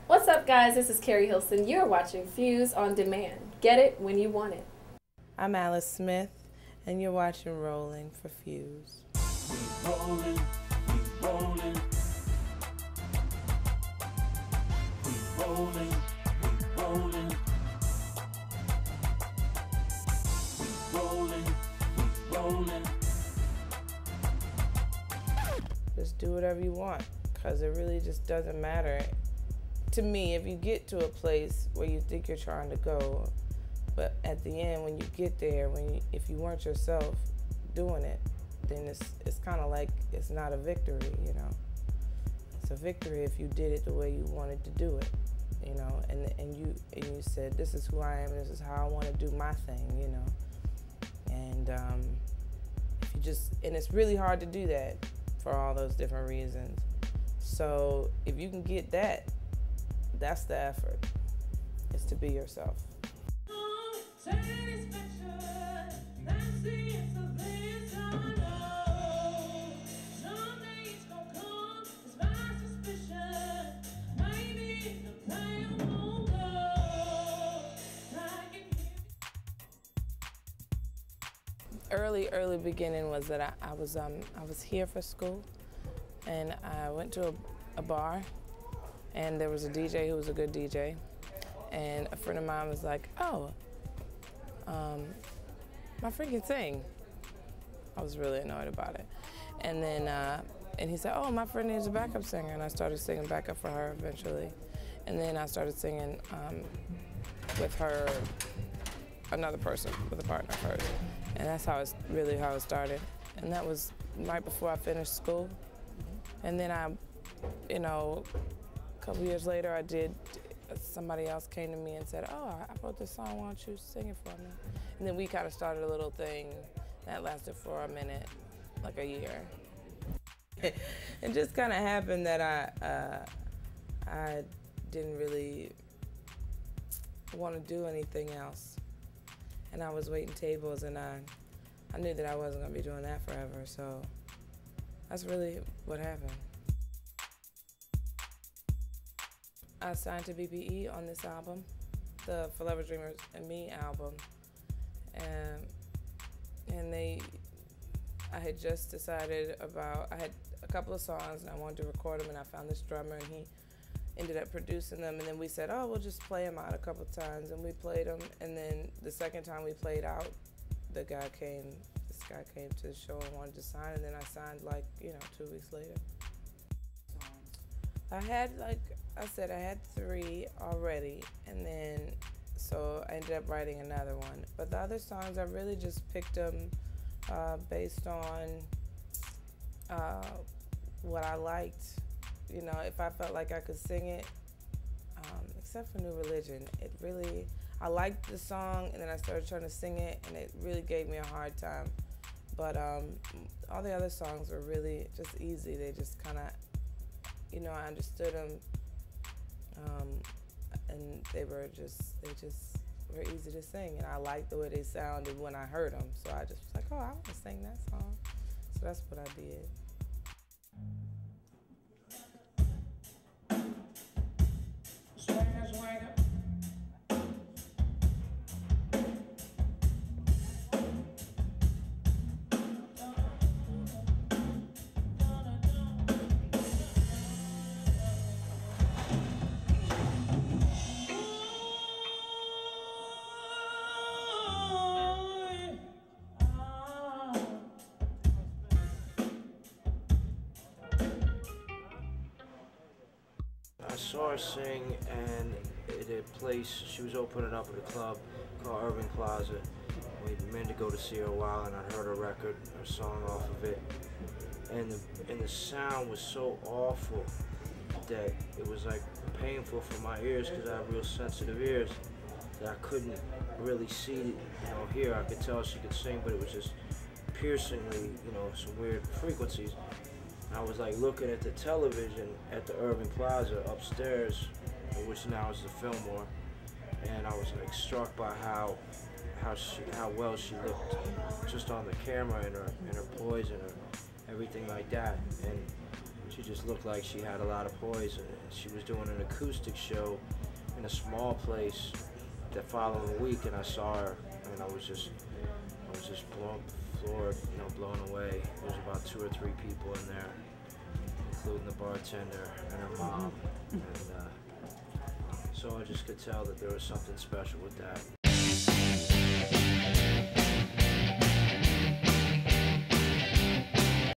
What's up, guys? This is Carrie Hilson. You're watching Fuse on Demand. Get it when you want it. I'm Alice Smith, and you're watching Rolling for Fuse. We rolling, we rolling. We rolling, we rolling. We rolling, we rolling. Just do whatever you want, because it really just doesn't matter. To me, if you get to a place where you think you're trying to go, but at the end, when you get there, if you weren't yourself doing it, then it's kind of like it's not a victory, you know. It's a victory if you did it the way you wanted to do it, you know, and you said, this is who I am, this is how I want to do my thing, you know. And if you just, and it's really hard to do that for all those different reasons. So if you can get that, that's the effort, is to be yourself. Early beginning was that I was here for school, and I went to a bar, and there was a DJ who was a good DJ, and a friend of mine was like, oh, my friend can sing. I was really annoyed about it. And then, and he said, oh, my friend needs a backup singer, and I started singing backup for her eventually. And then I started singing with her, another person, with a partner first. And that's how it's really how it started. And that was right before I finished school. And then I, you know, a couple years later, somebody else came to me and said, oh, I wrote this song, why don't you sing it for me? And then we kind of started a little thing that lasted for a minute, like a year. It just kind of happened that I didn't really want to do anything else. And I was waiting tables, and I knew that I wasn't going to be doing that forever, so that's really what happened. I signed to BPE on this album, the Forever Dreamers and Me album, and I had just decided I had a couple of songs and I wanted to record them, and I found this drummer and he ended up producing them, and then we said, oh, we'll just play them out a couple of times, and we played them, and then the second time we played out, this guy came to the show and wanted to sign, and then I signed, like, you know, 2 weeks later. I had, like I said, I had 3 already, and then, so I ended up writing another one. But the other songs, I really just picked them based on what I liked. You know, if I felt like I could sing it, except for New Religion, I liked the song, and then I started trying to sing it, and it really gave me a hard time. But all the other songs were really just easy. They just kind of, you know, I understood them, and they just were easy to sing, and I liked the way they sounded when I heard them. So I just was like, oh, I want to sing that song. So that's what I did. I saw her sing, and at a place, she was opening up at a club called Urban Plaza. We meant to go to see her a while, and I heard her record, her song off of it. And the sound was so awful that it was like painful for my ears, because I have real sensitive ears, that I couldn't really see, you know, hear. I could tell she could sing, but it was just piercingly, you know, some weird frequencies. I was like looking at the television at the Urban Plaza upstairs, which now is the Fillmore, and I was like struck by how well she looked just on the camera, and her poise and her everything like that. And she just looked like she had a lot of poison. And she was doing an acoustic show in a small place the following week, and I saw her, and I was just blown away. There was about 2 or 3 people in there, including the bartender and her mom, and so I just could tell that there was something special with that.